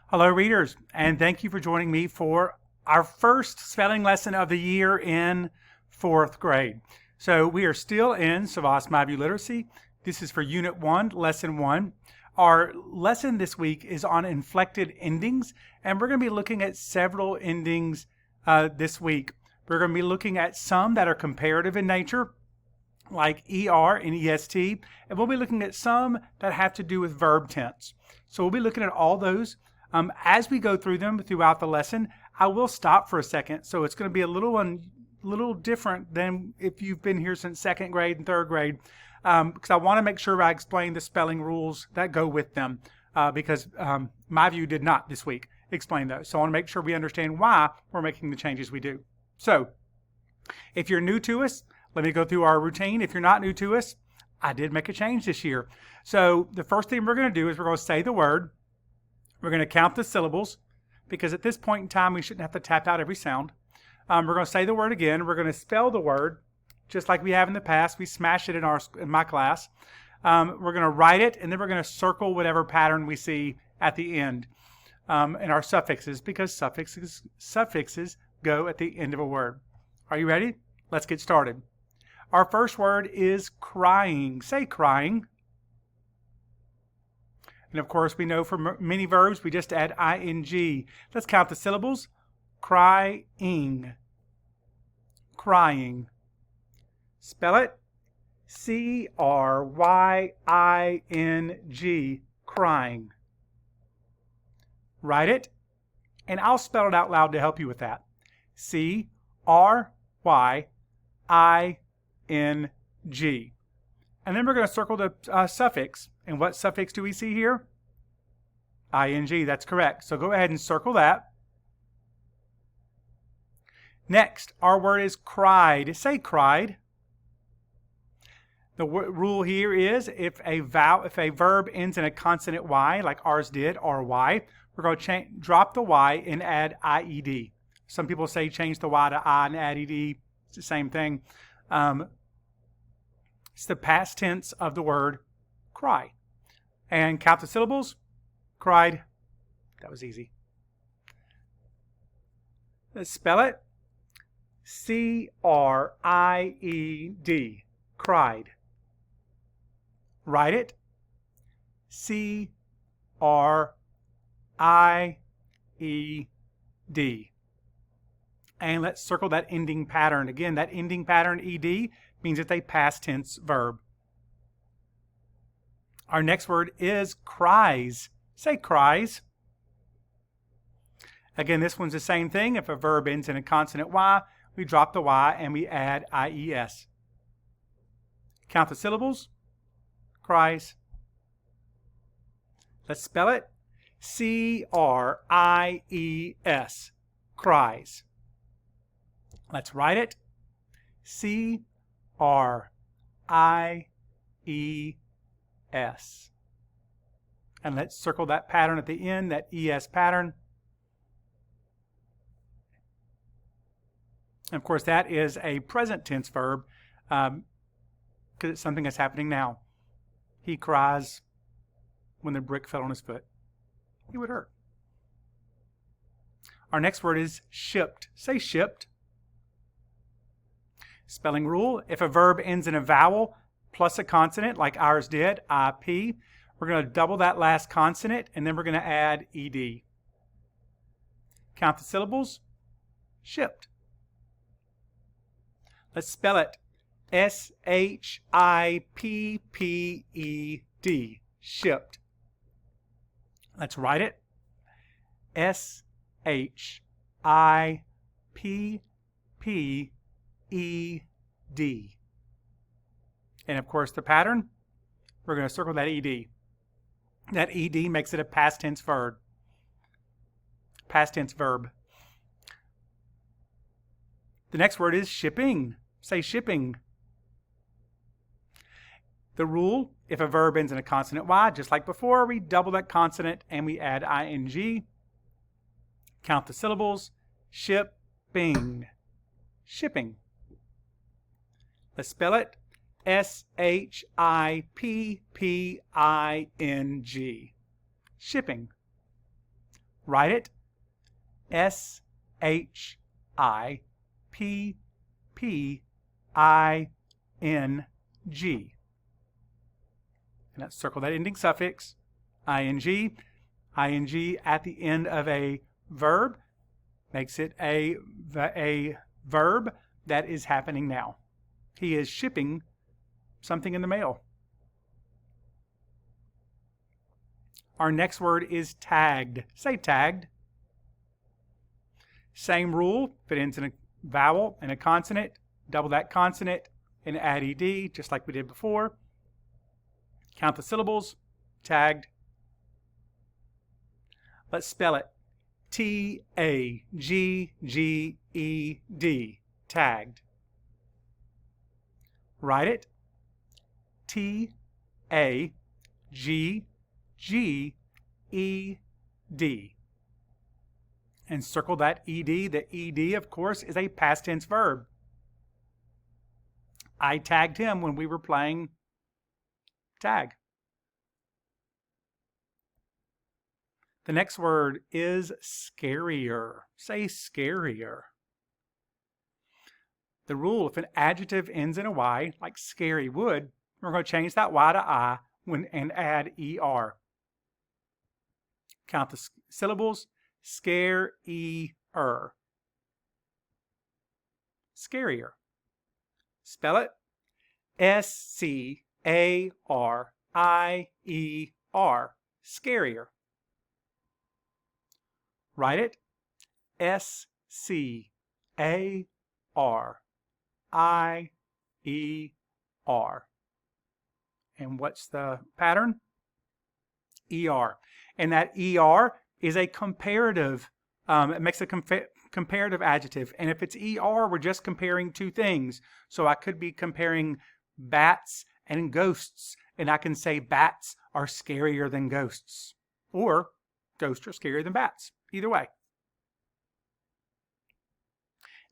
Hello readers, and thank you for joining me for our first spelling lesson of the year in 4th grade. So we are still in SAVVAS MyView Literacy. This is for Unit 1, Lesson 1. Our lesson this week is on inflected endings, and we're going to be looking at several endings this week. We're going to be looking at some that are comparative in nature, like ER and EST, and we'll be looking at some that have to do with verb tense. So we'll be looking at all those. As we go through them throughout the lesson, I will stop for a second. So it's going to be a little different than if you've been here since 2nd grade and 3rd grade, because I want to make sure I explain the spelling rules that go with them, because MyView did not this week explain those. So I want to make sure we understand why we're making the changes we do. So if you're new to us, let me go through our routine. If you're not new to us, I did make a change this year. So the first thing we're going to do is we're going to say the word. We're going to count the syllables, because at this point in time, we shouldn't have to tap out every sound. We're going to say the word again. We're going to spell the word, just like we have in the past. We smash it in my class. We're going to write it, and then we're going to circle whatever pattern we see at the end in our suffixes, because suffixes go at the end of a word. Are you ready? Let's get started. Our first word is crying. Say crying. And of course, we know for many verbs, we just add ing. Let's count the syllables. Crying. Crying. Spell it. C-R-Y-I-N-G. Crying. Write it. And I'll spell it out loud to help you with that. C-R-Y-I-N-G. And then we're going to circle the suffix. And what suffix do we see here? ing. That's correct. So go ahead and circle that. Next, our word is cried. Say cried. The rule here is if a verb ends in a consonant Y, like ours did, or Y, we're going to drop the Y and add IED. Some people say change the Y to I and add ED. It's the same thing. It's the past tense of the word cry. And count the syllables. Cried. That was easy. Let's spell it. C-R-I-E-D. Cried. Write it. C-R-I-E-D. And let's circle that ending pattern. Again, that ending pattern, ED, means it's a past tense verb. Our next word is cries. Say cries. Again, this one's the same thing. If a verb ends in a consonant Y, we drop the Y and we add IES. Count the syllables. Cries. Let's spell it. C-R-I-E-S. Cries. Let's write it. C-R-I-E-S. And let's circle that pattern at the end, that ES pattern. And of course, that is a present tense verb because it's something that's happening now. He cries when the brick fell on his foot. He would hurt. Our next word is shipped. Say shipped. Spelling rule. If a verb ends in a vowel plus a consonant, like ours did, IP, we're going to double that last consonant, and then we're going to add ED. Count the syllables. Shipped. Let's spell it. S-H-I-P-P-E-D. Shipped. Let's write it. S-H-I-P-P-E-D. And of course, the pattern, we're going to circle that ED. That ED makes it a past tense verb. Past tense verb. The next word is shipping. Say shipping. The rule, if a verb ends in a consonant Y, just like before, we double that consonant and we add ing. Count the syllables. Shipping. Shipping. Let's spell it. S-H-I-P-P-I-N-G. Shipping. Write it SHIPPING. And let's circle that ending suffix, ing. Ing at the end of a verb makes it a verb that is happening now. He is shipping something in the mail. Our next word is tagged. Say tagged. Same rule. If it ends in a vowel and a consonant, double that consonant and add ed, just like we did before. Count the syllables. Tagged. Let's spell it. T-A-G-G-E-D. Tagged. Write it. T-A-G-G-E-D. And circle that ed. The ed, of course, is a past tense verb. I tagged him when we were playing tag. The next word is scarier. Say scarier. The rule, if an adjective ends in a Y, like scary would, we're going to change that Y to I and add ER. Count the syllables. Scare-e-er. Scarier. Spell it. S-C-A-R-I-E-R. Scarier. Write it. S-C-A-R-I-E-R. And what's the pattern? ER. And that ER is a comparative, it makes a comparative adjective. And if it's ER, we're just comparing two things. So I could be comparing bats and ghosts. And I can say bats are scarier than ghosts. Or ghosts are scarier than bats. Either way.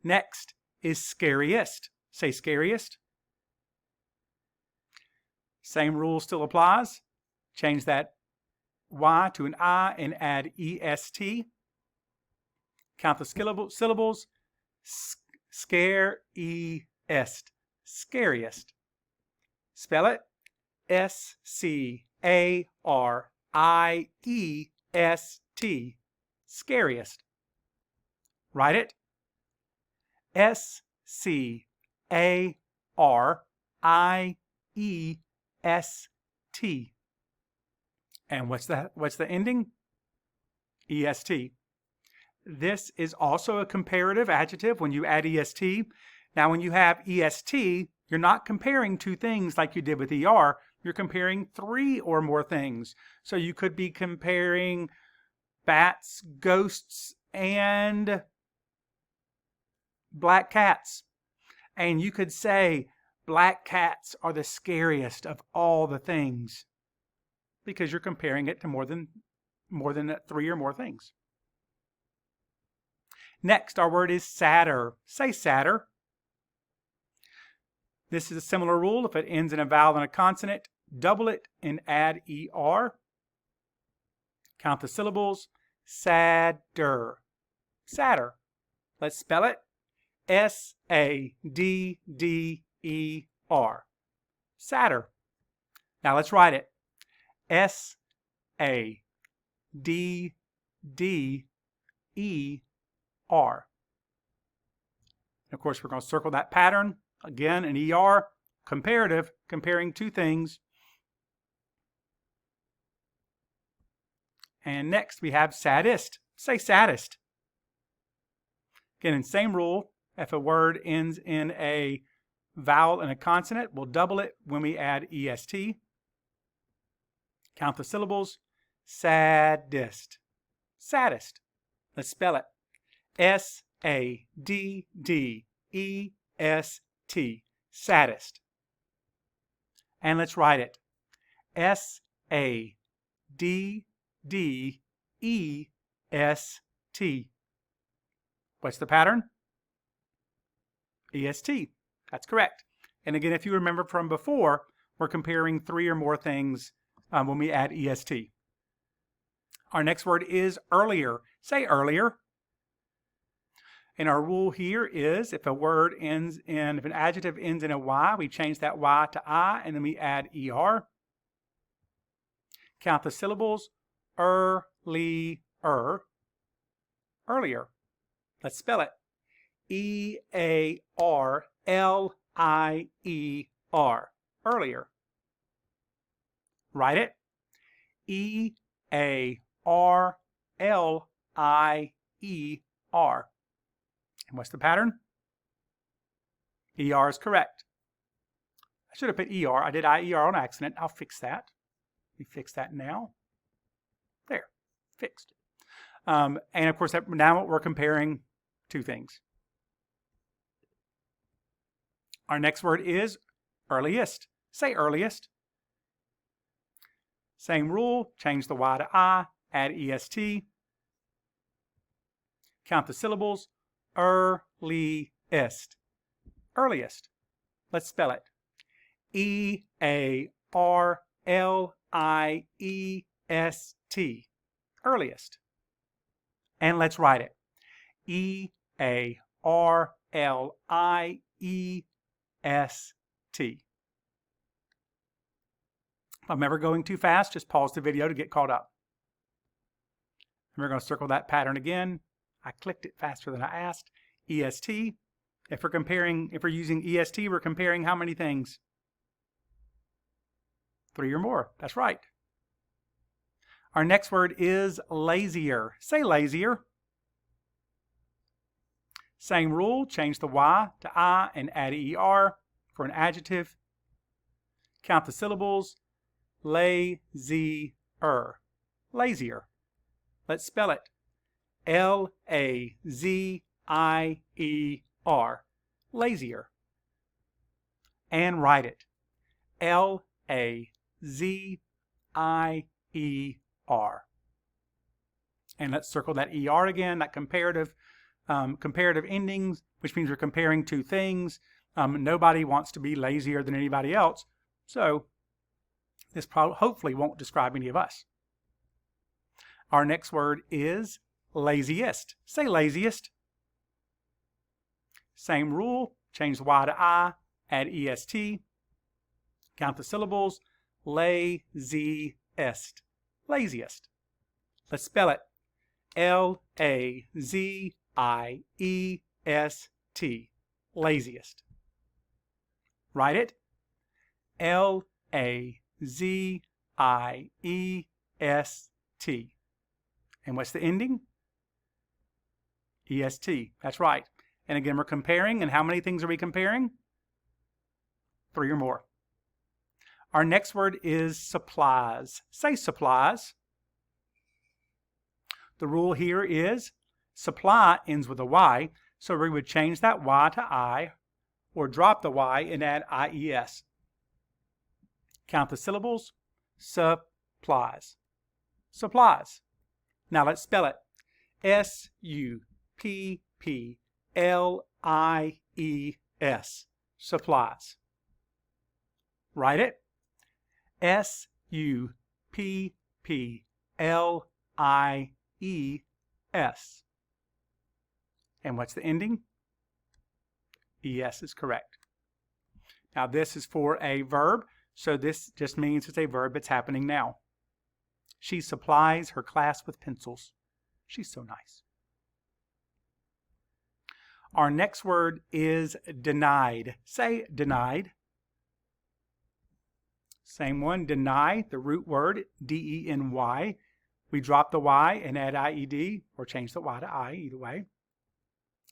Next is scariest. Say scariest. Same rule still applies. Change that Y to an I and add EST. Count the syllables. Scariest. Scariest. Spell it. S-C-A-R-I-E-S-T. Scariest. Write it. S-C-A-R-I-E-S-T. And what's the ending? EST. This is also a comparative adjective when you add EST. Now when you have EST, you're not comparing two things like you did with ER. You're comparing three or more things. So you could be comparing bats, ghosts, and black cats. And you could say black cats are the scariest of all the things because you're comparing it to more than three or more things. Next, our word is sadder. Say sadder. This is a similar rule. If it ends in a vowel and a consonant, double it and add ER. Count the syllables. Sadder. Sadder. Let's spell it. S-A-D-D-E-R. Sadder. Now let's write it. S-A-D-D-E-R. Of course, we're going to circle that pattern. Again, an ER. Comparative. Comparing two things. And next we have saddest. Say saddest. Again, in same rule, if a word ends in a vowel and a consonant, we'll double it when we add EST. Count the syllables. Saddest. Saddest. Let's spell it. S-A-D-D-E-S-T. Saddest. And let's write it. S-A-D-D-E-S-T. What's the pattern? EST. That's correct. And again, if you remember from before, we're comparing three or more things when we add EST. Our next word is earlier. Say earlier. And our rule here is if if an adjective ends in a Y, we change that Y to I, and then we add ER. Count the syllables. Earlier. Earlier. Let's spell it. E-A-R-L-I-E-R. Earlier. Write it. E-A-R-L-I-E-R. And what's the pattern? ER is correct. I should have put ER. I did IER on accident. I'll fix that. We fix that now. There. Fixed. And of course, now we're comparing two things. Our next word is earliest. Say earliest. Same rule. Change the Y to I. Add EST. Count the syllables. Earliest. Earliest. Let's spell it. E-A-R-L-I-E-S-T. Earliest. And let's write it. E-A-R-L-I-E-S-T. If I'm ever going too fast, just pause the video to get caught up. And we're going to circle that pattern again. I clicked it faster than I asked. EST. If we're using EST, we're comparing how many things? 3 or more. That's right. Our next word is lazier. Say lazier. Same rule. Change the Y to I and add ER for an adjective. Count the syllables. Lazier. Lazier. Let's spell it. L-A-Z-I-E-R. Lazier. And write it. L-A-Z-I-E-R. And let's circle that ER again, that comparative endings, which means we're comparing two things. Nobody wants to be lazier than anybody else. So this hopefully won't describe any of us. Our next word is laziest. Say laziest. Same rule. Change the Y to I. Add EST. Count the syllables. Laziest. Laziest. Let's spell it. L-A-Z-I-E-S-T. Laziest. Write it. L-A-Z-I-E-S-T. And what's the ending? EST. That's right. And again, we're comparing. And how many things are we comparing? 3 or more. Our next word is supplies. Say supplies. The rule here is supply ends with a Y. So we would change that Y to I or drop the Y and add IES. Count the syllables. Supplies. Supplies. Now let's spell it. S-U-P-P-L-I-E-S. Supplies. Write it. S-U-P-P-L-I-E-S. And what's the ending? ES is correct. Now this is for a verb, so this just means it's a verb that's happening now. She supplies her class with pencils. She's so nice. Our next word is denied. Say denied. Same one, deny, the root word, D-E-N-Y. We drop the Y and add I-E-D, or change the Y to I, either way.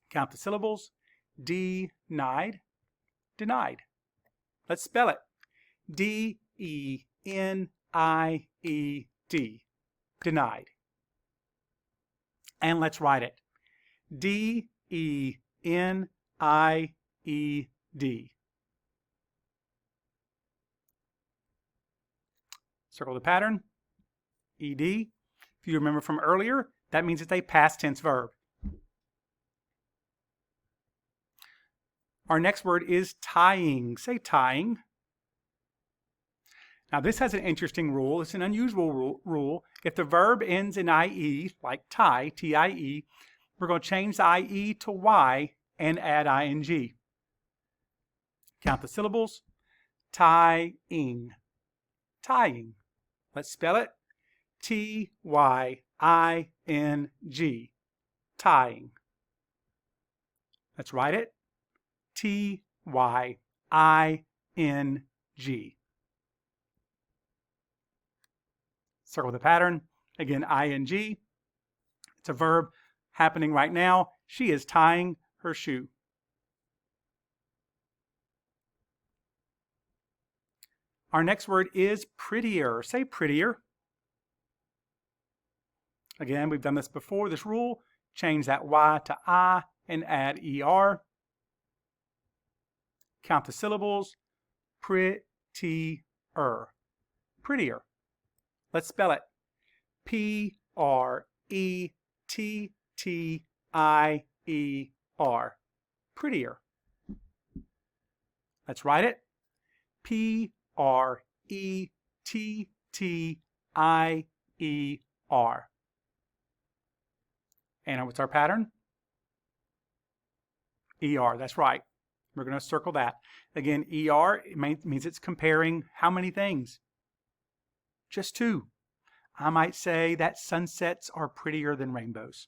Count the syllables. Denied. Denied. Let's spell it. D-E-N-I-E-D. Denied. And let's write it. D-E-N-I-E-D. Circle the pattern. ED. If you remember from earlier, that means it's a past tense verb. Our next word is tying. Say tying. Now this has an interesting rule. It's an unusual rule. If the verb ends in IE, like tie, T-I-E, we're going to change the IE to Y and add ing. Count the syllables. Tying. Tying. Let's spell it. T-Y-I-N-G. Tying. Let's write it. T-Y-I-N-G. Circle the pattern. Again, ing. It's a verb happening right now. She is tying her shoe. Our next word is prettier. Say prettier. Again, we've done this before. This rule, change that Y to I and add ER. Count the syllables. Prettier. Prettier. Let's spell it. P-R-E-T-T-I-E-R. Prettier. Let's write it. P-R-E-T-T-I-E-R. And what's our pattern? ER, that's right. We're going to circle that. Again, ER means it's comparing how many things? Just two. I might say that sunsets are prettier than rainbows.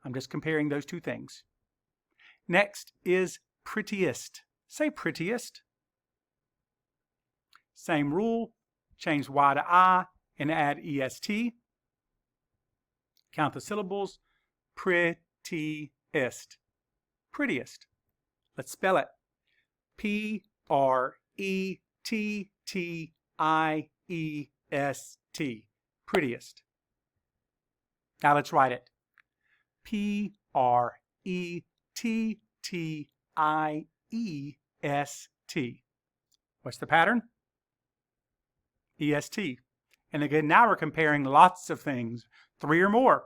I'm just comparing those two things. Next is prettiest. Say prettiest. Same rule. Change Y to I and add EST. Count the syllables. Prettiest. Prettiest. Let's spell it. P-R-E-T-T-I-E-S-T. Prettiest. Now let's write it. P-R-E-T-T-I-E-S-T. What's the pattern? EST. And again, now we're comparing lots of things, 3 or more.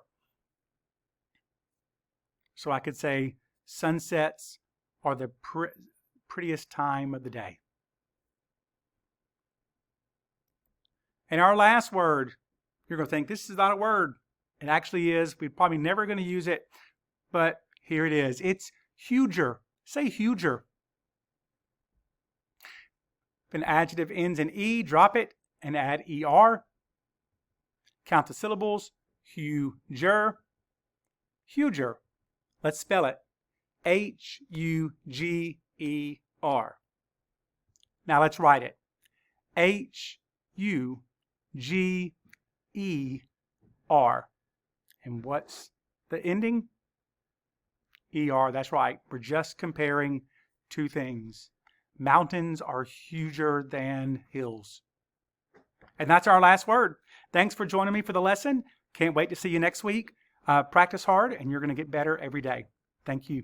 So I could say sunsets are the prettiest time of the day. And our last word, you're going to think this is not a word. It actually is. We're probably never going to use it, but here it is. It's huger. Say huger. If an adjective ends in E, drop it and add ER. Count the syllables. Huger. Huger. Let's spell it. H-U-G-E-R. Now let's write it. H-U-G-E-R. And what's the ending? ER, that's right. We're just comparing two things. Mountains are huger than hills. And that's our last word. Thanks for joining me for the lesson. Can't wait to see you next week. Practice hard and you're going to get better every day. Thank you.